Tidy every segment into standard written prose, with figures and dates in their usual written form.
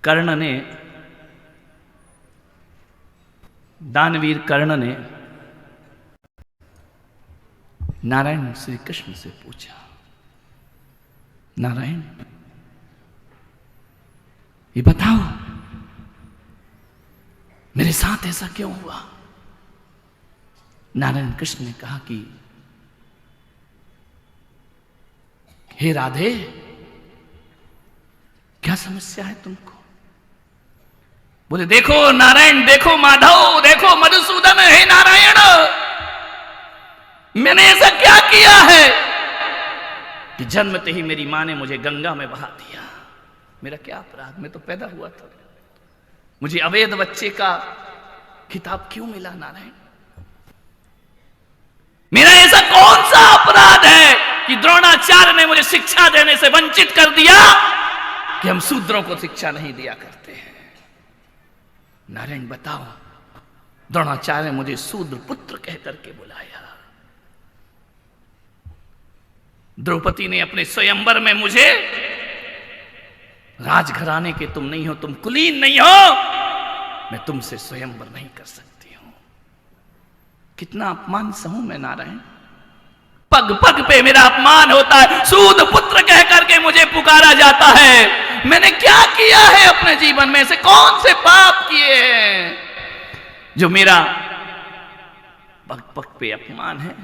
कर्ण ने, दानवीर कर्ण ने नारायण श्री कृष्ण से पूछा, नारायण ये बताओ मेरे साथ ऐसा क्यों हुआ? नारायण कृष्ण ने कहा कि हे राधे, क्या समस्या है तुमको? बोले देखो नारायण, देखो माधव, देखो मधुसूदन, हे नारायण, मैंने ऐसा क्या किया है कि जन्मते ही मेरी मां ने मुझे गंगा में बहा दिया? मेरा क्या अपराध? मैं तो पैदा हुआ था, मुझे अवैध बच्चे का खिताब क्यों मिला? नारायण, मेरा ऐसा कौन सा अपराध है कि द्रोणाचार्य ने मुझे शिक्षा देने से वंचित कर दिया कि हम शूद्रों को शिक्षा नहीं दिया करते हैं? नारायण बताओ। द्रोणाचार्य ने मुझे शूद्र पुत्र कह करके बुलाया। द्रौपदी ने अपने स्वयंवर में मुझे, राजघराने के तुम नहीं हो, तुम कुलीन नहीं हो, मैं तुमसे स्वयंवर नहीं कर सकती हूं। कितना अपमान सहूं मैं नारायण, पग पग पे मेरा अपमान होता है। सूद पुत्र कह करके मुझे पुकारा जाता है। मैंने क्या किया है अपने जीवन में? से कौन से पाप किए हैं जो मेरा पग पग पे अपमान है?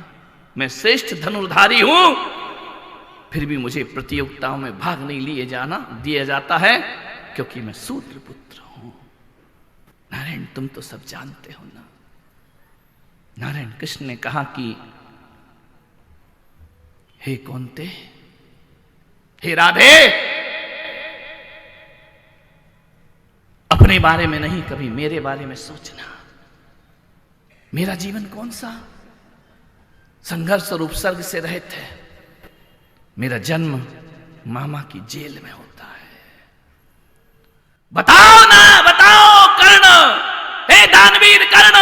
मैं श्रेष्ठ धनुर्धारी हूं, फिर भी मुझे प्रतियोगिताओं में भाग नहीं दिया जाता है क्योंकि मैं शूद्र पुत्र हूं। नारायण तुम तो सब जानते हो ना। नारायण कृष्ण ने कहा कि हे कौन्ते, हे राधे, अपने बारे में नहीं, कभी मेरे बारे में सोचना। मेरा जीवन कौन सा संघर्ष और उपसर्ग से रहित है। मेरा जन्म मामा की जेल में होता है। बताओ ना, बताओ कर्ण, हे दानवीर कर्ण,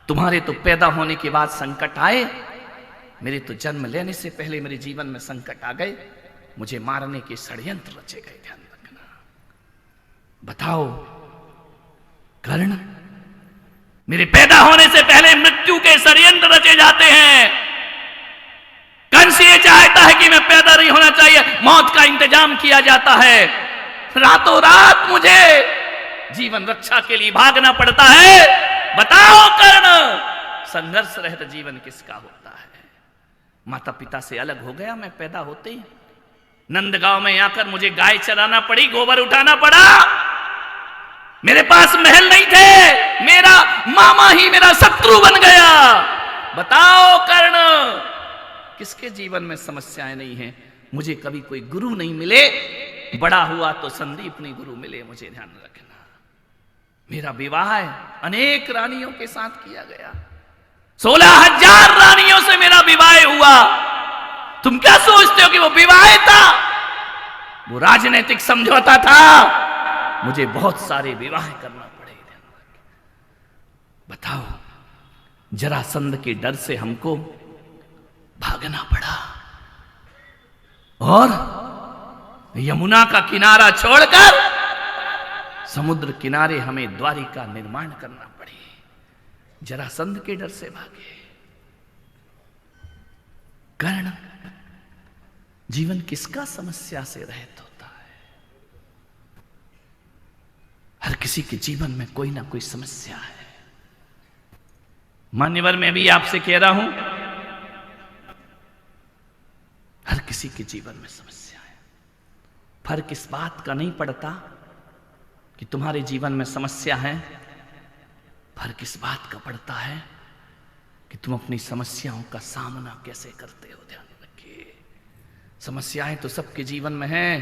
तुम्हारे तो पैदा होने के बाद संकट आए, मेरे तो जन्म लेने से पहले मेरे जीवन में संकट आ गए, मुझे मारने के षड्यंत्र रचे गए। ध्यान रखना। बताओ कर्ण, मेरे पैदा होने से पहले मृत्यु के षड्यंत्र रचे जाते हैं। कंस ये चाहता है कि मैं पैदा नहीं होना चाहिए, मौत का इंतजाम किया जाता है। रातों रात मुझे जीवन रक्षा के लिए भागना पड़ता है। बताओ कर्ण, संघर्ष रहित जीवन किसका होता है? माता पिता से अलग हो गया मैं पैदा होते ही। नंदगांव में आकर मुझे गाय चराना पड़ी, गोबर उठाना पड़ा। मेरे पास महल नहीं थे, मेरा मामा ही मेरा शत्रु बन गया। बताओ कर्ण, किसके जीवन में समस्याएं नहीं है? मुझे कभी कोई गुरु नहीं मिले, बड़ा हुआ तो संदीपनी गुरु मिले। मुझे ध्यान रखना। मेरा विवाह अनेक रानियों के साथ किया गया, 16,000 रानियों से मेरा विवाह हुआ। तुम क्या सोचते हो कि वो विवाह था? वो राजनीतिक समझौता था। मुझे बहुत सारे विवाह करना पड़े। बताओ, जरासंध के डर से हमको भागना पड़ा और यमुना का किनारा छोड़कर समुद्र किनारे हमें द्वारिका निर्माण करना पड़ी। जरासंध के डर से भागे। कर्ण, जीवन किसका समस्या से रहित होता है? हर किसी के जीवन में कोई ना कोई समस्या है। मान्यवर, मैं भी आपसे कह रहा हूं, हर किसी के जीवन में समस्या है। फर्क इस बात का नहीं पड़ता कि तुम्हारे जीवन में समस्या है, फर्क इस बात का पड़ता है कि तुम अपनी समस्याओं का सामना कैसे करते हो। ध्यान रखिए, समस्याएं तो सबके जीवन में हैं।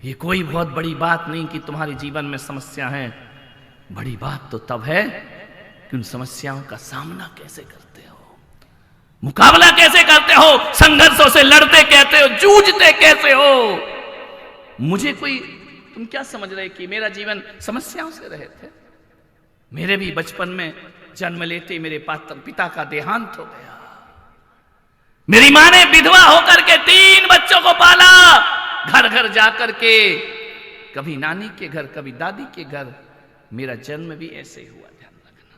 ये कोई बहुत बड़ी बात नहीं कि तुम्हारे जीवन में समस्या है। बड़ी बात तो तब है कि उन समस्याओं का सामना कैसे करते हो, मुकाबला कैसे करते हो, संघर्षों से लड़ते कैसे हो, जूझते कैसे हो। मुझे कोई, तुम क्या समझ रहे कि मेरा जीवन समस्याओं से रहे थे? मेरे भी बचपन में जन्म लेते मेरे पिता का देहांत हो गया। मेरी मां ने विधवा होकर के 3 बच्चों को पाला। घर घर जाकर के, कभी नानी के घर, कभी दादी के घर। मेरा जन्म भी ऐसे हुआ, ध्यान रखना।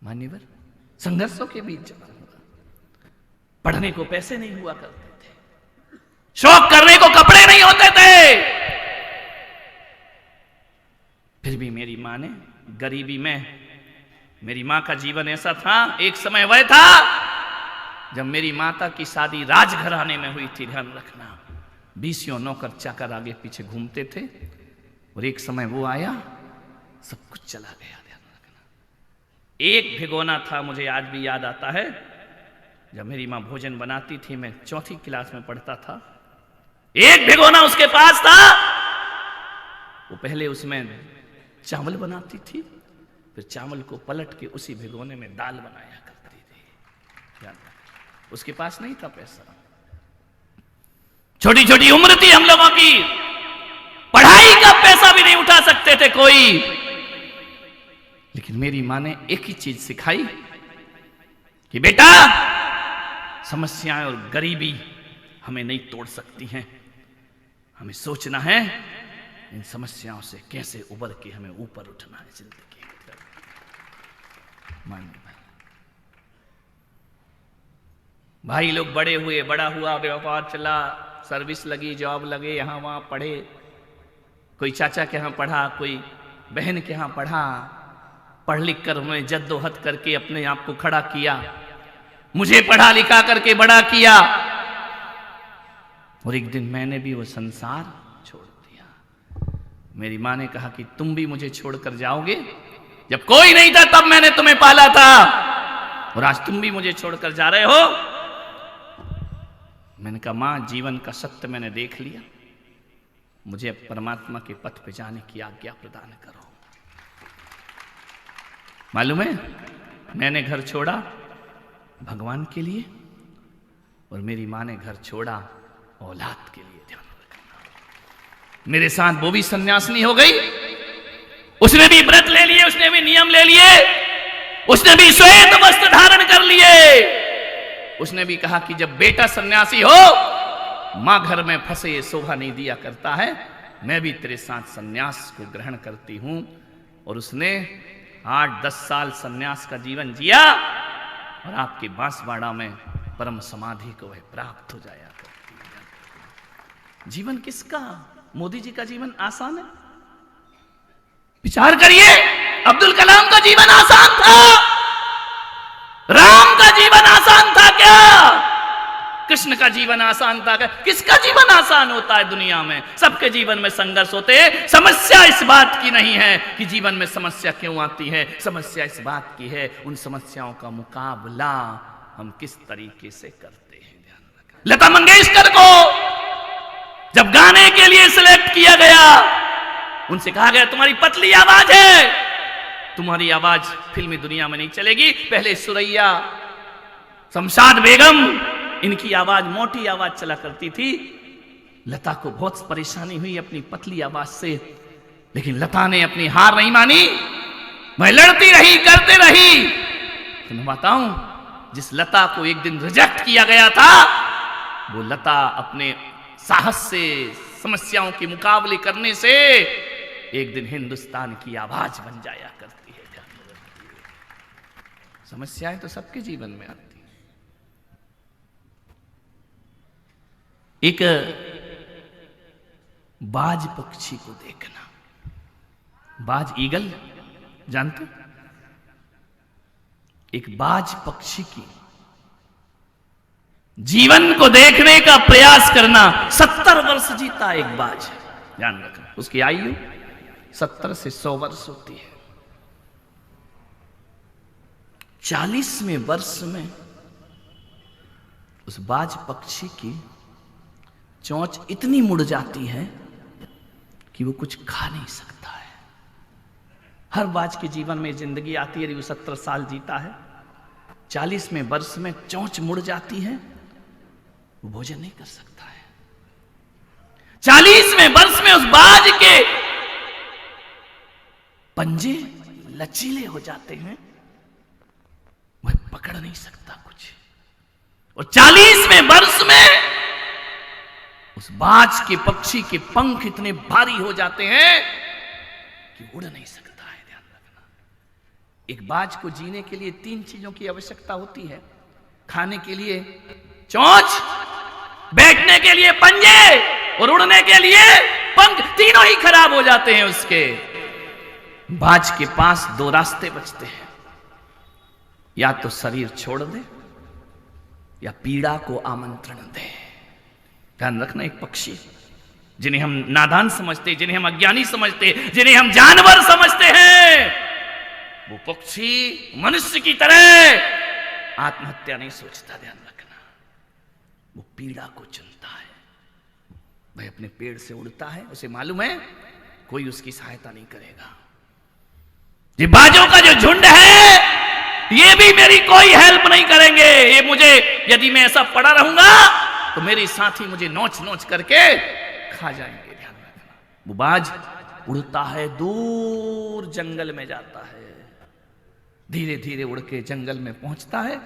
मान्यवर, संघर्षों के बीच जन्म हुआ। पढ़ने को पैसे नहीं हुआ करते थे, शौक करने को कपड़े नहीं होते थे, फिर भी मेरी माँ ने गरीबी में, मेरी माँ का जीवन ऐसा था, एक समय वह था जब मेरी माता की शादी राजघराने में हुई थी। ध्यान रखना, 20 नौकर चाकर आगे पीछे घूमते थे, और एक समय वो आया, सब कुछ चला गया। ध्यान रखना, एक भिगोना था, मुझे आज भी याद आता है, जब मेरी माँ भोजन बनाती थी, मैं 4ठी क्लास में पढ़ता था, एक भिगोना उसके पास था। वो पहले उसमें चावल बनाती थी, फिर चावल को पलट के उसी भिगोने में दाल बनाया करती थी। उसके पास नहीं था पैसा, छोटी छोटी उम्र थी हम लोगों की, पढ़ाई का पैसा भी नहीं उठा सकते थे कोई। लेकिन मेरी माँ ने एक ही चीज सिखाई कि बेटा, समस्याएं और गरीबी हमें नहीं तोड़ सकती हैं, हमें सोचना है इन समस्याओं से कैसे उबर के हमें ऊपर उठना है जिंदगी। मानिए भाई लोग बड़े हुए, बड़ा हुआ, व्यापार चला, सर्विस लगी, जॉब लगे, यहां वहां पढ़े, कोई चाचा के यहां पढ़ा, कोई बहन के यहां पढ़ा, पढ़ लिख कर उन्होंने जद्दोहद करके अपने आप को खड़ा किया, मुझे पढ़ा लिखा करके बड़ा किया, और एक दिन मैंने भी वो संसार छोड़ दिया। मेरी माँ ने कहा कि तुम भी मुझे छोड़कर जाओगे, जब कोई नहीं था तब मैंने तुम्हें पाला था, और आज तुम भी मुझे छोड़कर जा रहे हो। मैंने कहा, माँ, जीवन का सत्य मैंने देख लिया, मुझे अब परमात्मा के पथ पे जाने की आज्ञा प्रदान करो। मालूम है, मैंने घर छोड़ा भगवान के लिए, और मेरी माँ ने घर छोड़ा औलाद के लिए। ध्यान रखना, मेरे साथ वो भी सन्यासिनी हो गई, उसने भी व्रत ले लिए, उसने भी नियम ले लिए, उसने भी श्वेत वस्त्र धारण कर लिए। उसने भी कहा कि जब बेटा सन्यासी हो, मां घर में फंसे ये शोभा नहीं दिया करता है, मैं भी तेरे साथ सन्यास को ग्रहण करती हूं। और उसने 8-10 साल सन्यास का जीवन जिया, और आपके बांसवाड़ा में परम समाधि को वह प्राप्त हो जाया करती है। जीवन किसका? मोदी जी का जीवन आसान है? विचार करिए, अब्दुल कलाम का जीवन आसान था, राम का जीवन आसान था क्या? कृष्ण का जीवन आसान था क्या? किसका जीवन आसान होता है दुनिया में? सबके जीवन में संघर्ष होते हैं। समस्या इस बात की नहीं है कि जीवन में समस्या क्यों आती है, समस्या इस बात की है उन समस्याओं का मुकाबला हम किस तरीके से करते हैं। ध्यान रखना, लता मंगेशकर को जब गाने के लिए सिलेक्ट किया गया, उनसे कहा गया तुम्हारी पतली आवाज है, तुम्हारी आवाज फिल्मी दुनिया में नहीं चलेगी। पहले सुरैया, शमशाद बेगम, इनकी आवाज मोटी आवाज चला करती थी। लता को बहुत परेशानी हुई अपनी पतली आवाज से, लेकिन लता ने अपनी हार नहीं मानी, मैं लड़ती रही, करते रही। तो मैं बताऊं, जिस लता को एक दिन रिजेक्ट किया गया था, वो लता अपने साहस से, समस्याओं के मुकाबले करने से एक दिन हिंदुस्तान की आवाज बन जाया करती है। समस्याएं तो सबके जीवन में आती हैं। एक बाज पक्षी को देखना, बाज ईगल जानते? एक बाज पक्षी की जीवन को देखने का प्रयास करना। 70 वर्ष जीता एक बाज, ध्यान रखना, उसकी आयु 70 से 100 वर्ष होती है। 40वें वर्ष में उस बाज पक्षी की चोंच इतनी मुड़ जाती है कि वो कुछ खा नहीं सकता है। हर बाज के जीवन में जिंदगी आती है, वो 70 साल जीता है, 40वें वर्ष में चोंच मुड़ जाती है, वो भोजन नहीं कर सकता है। 40वें वर्ष में उस बाज के पंजे लचीले हो जाते हैं, वह पकड़ नहीं सकता कुछ। और 40वें वर्ष में उस बाज के पक्षी के पंख इतने भारी हो जाते हैं कि उड़ नहीं सकता है। ध्यान रखना, एक बाज को जीने के लिए 3 चीजों की आवश्यकता होती है। खाने के लिए चोंच, बैठने के लिए पंजे और उड़ने के लिए पंख। तीनों ही खराब हो जाते हैं उसके। बाज के पास 2 रास्ते बचते हैं, या तो शरीर छोड़ दे या पीड़ा को आमंत्रण दे। ध्यान रखना, एक पक्षी जिन्हें हम नादान समझते, जिन्हें हम अज्ञानी समझते, जिन्हें हम जानवर समझते हैं, वो पक्षी मनुष्य की तरह आत्महत्या नहीं सोचता। ध्यान रखना, वो पीड़ा को चुनता है। वह अपने पेड़ से उड़ता है, उसे मालूम है कोई उसकी सहायता नहीं करेगा। ये बाजों का जो झुंड है, ये भी मेरी कोई हेल्प नहीं करेंगे। ये मुझे, यदि मैं ऐसा पड़ा रहूंगा तो मेरे साथी मुझे नोच नोच करके खा जाएंगे। ध्यान रखना, वो बाज उड़ता है, दूर जंगल में जाता है, धीरे धीरे उड़ के जंगल में पहुंचता है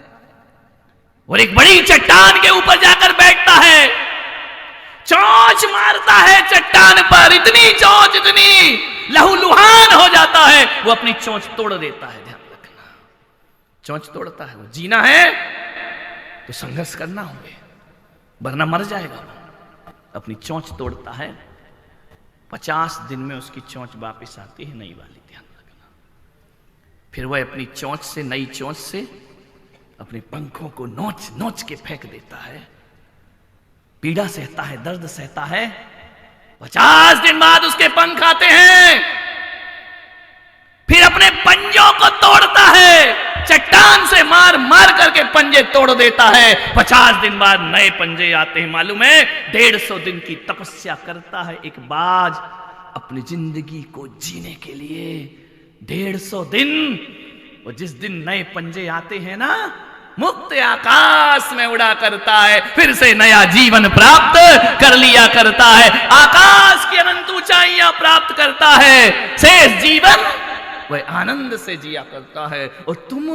और एक बड़ी चट्टान के ऊपर जाकर बैठता है। चोंच मारता है चट्टान पर, इतनी चोंच, इतनी लहूलुहान हो जाता है, वो अपनी चोंच तोड़ देता है। ध्यान रखना, चोंच तोड़ता है। वो जीना है तो संघर्ष करना होगा, वरना मर जाएगा। वो अपनी चोंच तोड़ता है, 50 दिन में उसकी चोंच वापस आती है नई वाली। ध्यान रखना, फिर वह अपनी चोंच से, नई चोंच से अपने पंखों को नोच नोच के फेंक देता है। पीड़ा सहता है, दर्द सहता है। 50 दिन बाद उसके पंख आते हैं, फिर अपने पंजों को तोड़ता है, चट्टान से मार मार करके पंजे तोड़ देता है। 50 दिन बाद नए पंजे आते हैं। मालूम है, 150 दिन की तपस्या करता है एक बाज अपनी जिंदगी को जीने के लिए। 150 दिन, और जिस दिन नए पंजे आते हैं ना, मुक्त आकाश में उड़ा करता है, फिर से नया जीवन प्राप्त कर लिया करता है, आकाश की अनंत ऊंचाइयां प्राप्त करता है। शेष जीवन वह आनंद से जिया करता है। और तुम,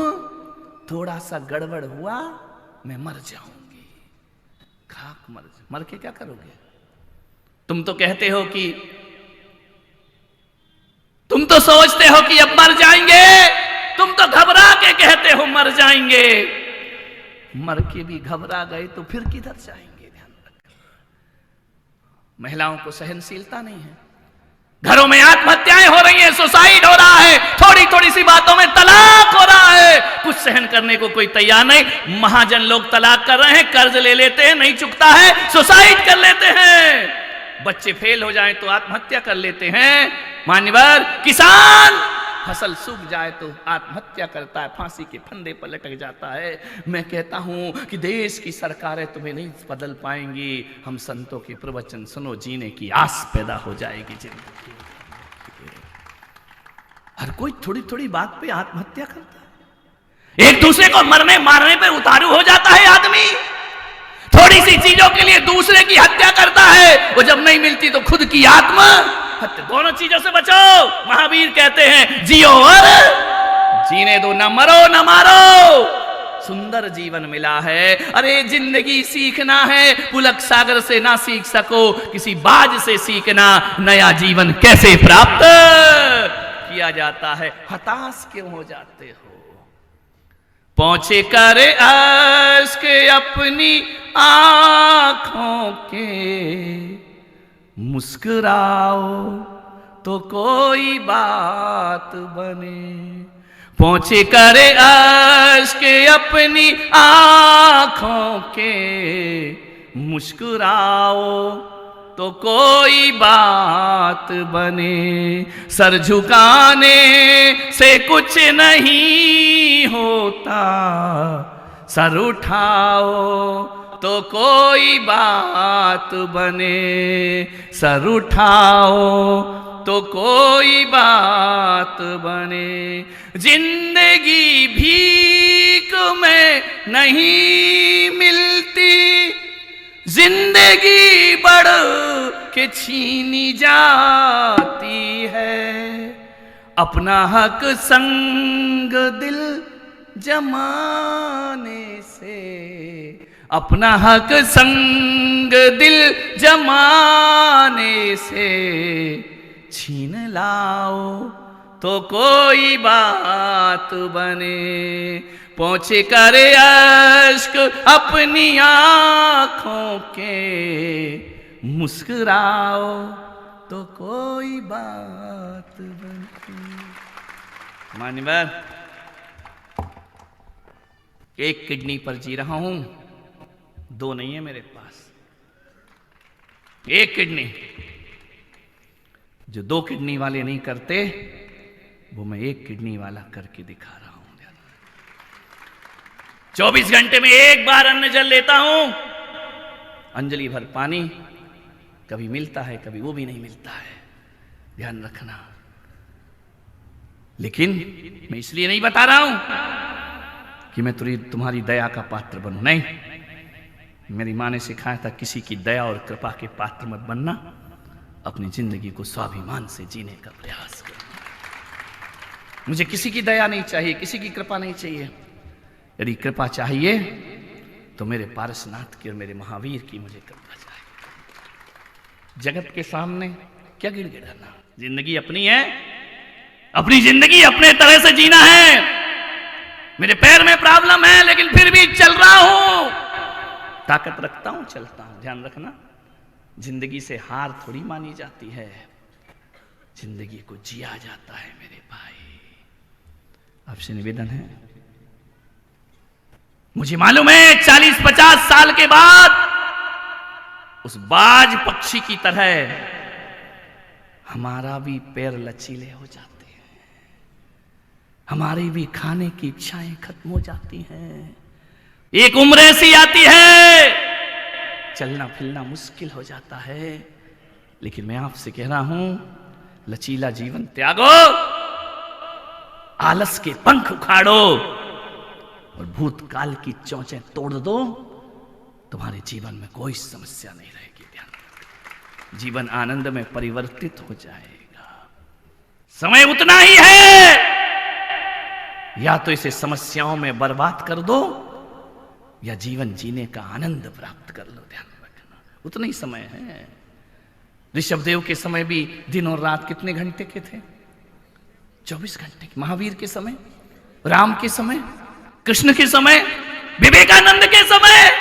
थोड़ा सा गड़बड़ हुआ, मैं मर जाऊंगी, खाक मर के क्या करोगे? तुम तो कहते हो कि, तुम तो सोचते हो कि अब मर जाएंगे, तुम तो घबरा के कहते हो मर जाएंगे। मर के भी घबरा गए तो फिर किधर जाएंगे? ध्यान रखना, महिलाओं को सहनशीलता नहीं है, घरों में आत्महत्याएं हो रही हैं, सुसाइड हो रहा है, थोड़ी थोड़ी सी बातों में तलाक हो रहा है, कुछ सहन करने को कोई तैयार नहीं। महाजन लोग तलाक कर रहे हैं, कर्ज ले लेते हैं, नहीं चुकता है, सुसाइड कर लेते हैं। बच्चे फेल हो जाएं तो आत्महत्या कर लेते हैं। मान्यवर, किसान फसल सूख जाए तो आत्महत्या करता है, फांसी के फंदे पर लटक जाता है। मैं कहता हूं कि देश की सरकारें तुम्हें नहीं बदल पाएंगी। हम संतों के प्रवचन सुनो, जीने की आस पैदा हो जाएगी जिंदगी। हर कोई थोड़ी थोड़ी बात पे आत्महत्या करता है, एक दूसरे को मरने मारने पे उतारू हो जाता है आदमी, थोड़ी सी चीजों के लिए दूसरे की हत्या करता है, वो जब नहीं मिलती तो खुद की आत्मा हत्या। दोनों चीजों से बचो। महावीर कहते हैं, जियो और जीने दो, न मरो न मारो। सुंदर जीवन मिला है। अरे जिंदगी सीखना है, पुलक सागर से ना सीख सको, किसी बाज से सीखना, नया जीवन कैसे प्राप्त किया जाता है। हताश क्यों हो जाते हो? पहुंचे कर अश्क अपनी आंखों के, मुस्कुराओ तो कोई बात बने। पहुंचे कर अश्क अपनी आंखों के, मुस्कुराओ तो कोई बात बने। सर झुकाने से कुछ नहीं होता, सर उठाओ तो कोई बात बने। सर उठाओ तो कोई बात बने। जिंदगी भीख में नहीं मिलती, जिंदगी बढ़ के छीनी जाती है। अपना हक संग दिल जमाने से अपना हक संग दिल जमाने से छीन लाओ तो कोई बात बने, पहुंचे कर अश्क अपनी आंखों के, मुस्कुराओ तो कोई बात बने। मान्यवर, एक किडनी पर जी रहा हूं, दो नहीं है मेरे पास, एक किडनी। जो दो किडनी वाले नहीं करते वो मैं एक किडनी वाला करके दिखा रहा हूं। 24 घंटे में एक बार अन्न जल लेता हूं, अंजलि भर पानी, कभी मिलता है कभी वो भी नहीं मिलता है, ध्यान रखना। लेकिन मैं इसलिए नहीं बता रहा हूं कि मैं तुम्हारी दया का पात्र बनूं, नहीं। मेरी मां ने सिखाया था किसी की दया और कृपा के पात्र मत बनना, अपनी जिंदगी को स्वाभिमान से जीने का प्रयास करना। मुझे किसी की दया नहीं चाहिए, किसी की कृपा नहीं चाहिए। यदि कृपा चाहिए तो मेरे पारसनाथ की और मेरे महावीर की मुझे कृपा चाहिए। जगत के सामने क्या गिड़गिड़ाना, जिंदगी अपनी है, अपनी जिंदगी अपने तरह से जीना है। मेरे पैर में प्रॉब्लम है लेकिन फिर भी चल रहा हूं, ताकत रखता हूं, चलता हूं। ध्यान रखना, जिंदगी से हार थोड़ी मानी जाती है, जिंदगी को जिया जाता है मेरे भाई। आपसे निवेदन है, मुझे मालूम है 40-50 साल के बाद उस बाज पक्षी की तरह हमारा भी पैर लचीले हो जाते हैं, हमारी भी खाने की इच्छाएं खत्म हो जाती हैं। एक उम्र ऐसी आती है, चलना फिरना मुश्किल हो जाता है। लेकिन मैं आपसे कह रहा हूं, लचीला जीवन त्यागो, आलस के पंख उखाड़ो और भूतकाल की चोंचें तोड़ दो, तुम्हारे जीवन में कोई समस्या नहीं रहेगी। ध्यान रखना, जीवन आनंद में परिवर्तित हो जाएगा। समय उतना ही है, या तो इसे समस्याओं में बर्बाद कर दो या जीवन जीने का आनंद प्राप्त कर लो। ध्यान रखना, उतना ही समय है। ऋषभदेव के समय भी दिन और रात कितने घंटे के थे? 24 घंटे के। महावीर के समय, राम के समय, कृष्ण के समय, विवेकानंद के समय,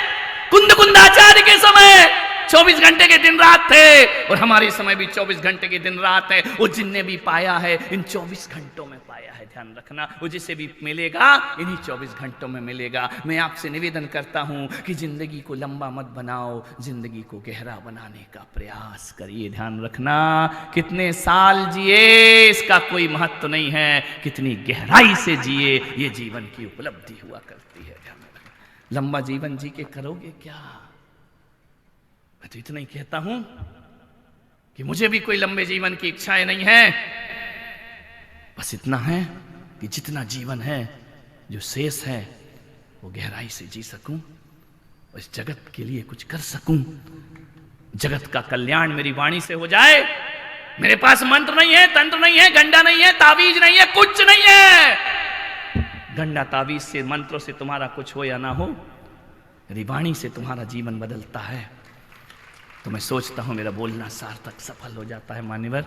कुंदाचार्य के समय 24 घंटे के दिन रात थे, और हमारे समय भी 24 घंटे के दिन रात है। वो जिनने भी पाया है इन 24 घंटों में पाया है। ध्यान रखना, वो जिसे भी मिलेगा इन्हीं 24 घंटों में मिलेगा। मैं आपसे निवेदन करता हूं कि जिंदगी को लंबा मत बनाओ, जिंदगी को गहरा बनाने का प्रयास करिए। ध्यान रखना, कितने साल जिए इसका कोई महत्व नहीं है, कितनी गहराई से जिए ये जीवन की उपलब्धि हुआ करती है। ध्यान रखना, लंबा जीवन जी के करोगे क्या? मैं तो इतना ही कहता हूं कि मुझे भी कोई लंबे जीवन की इच्छाएं नहीं है, बस इतना है कि जितना जीवन है, जो शेष है, वो गहराई से जी सकूं और इस जगत के लिए कुछ कर सकूं। जगत का कल्याण मेरी वाणी से हो जाए। मेरे पास मंत्र नहीं है, तंत्र नहीं है, गंडा नहीं है, ताबीज नहीं है, कुछ नहीं है। गंडा ताबीज से, मंत्रों से तुम्हारा कुछ हो या ना हो, यदि वाणी से तुम्हारा जीवन बदलता है तो मैं सोचता हूं मेरा बोलना सार्थक सफल हो जाता है। मान्यवर।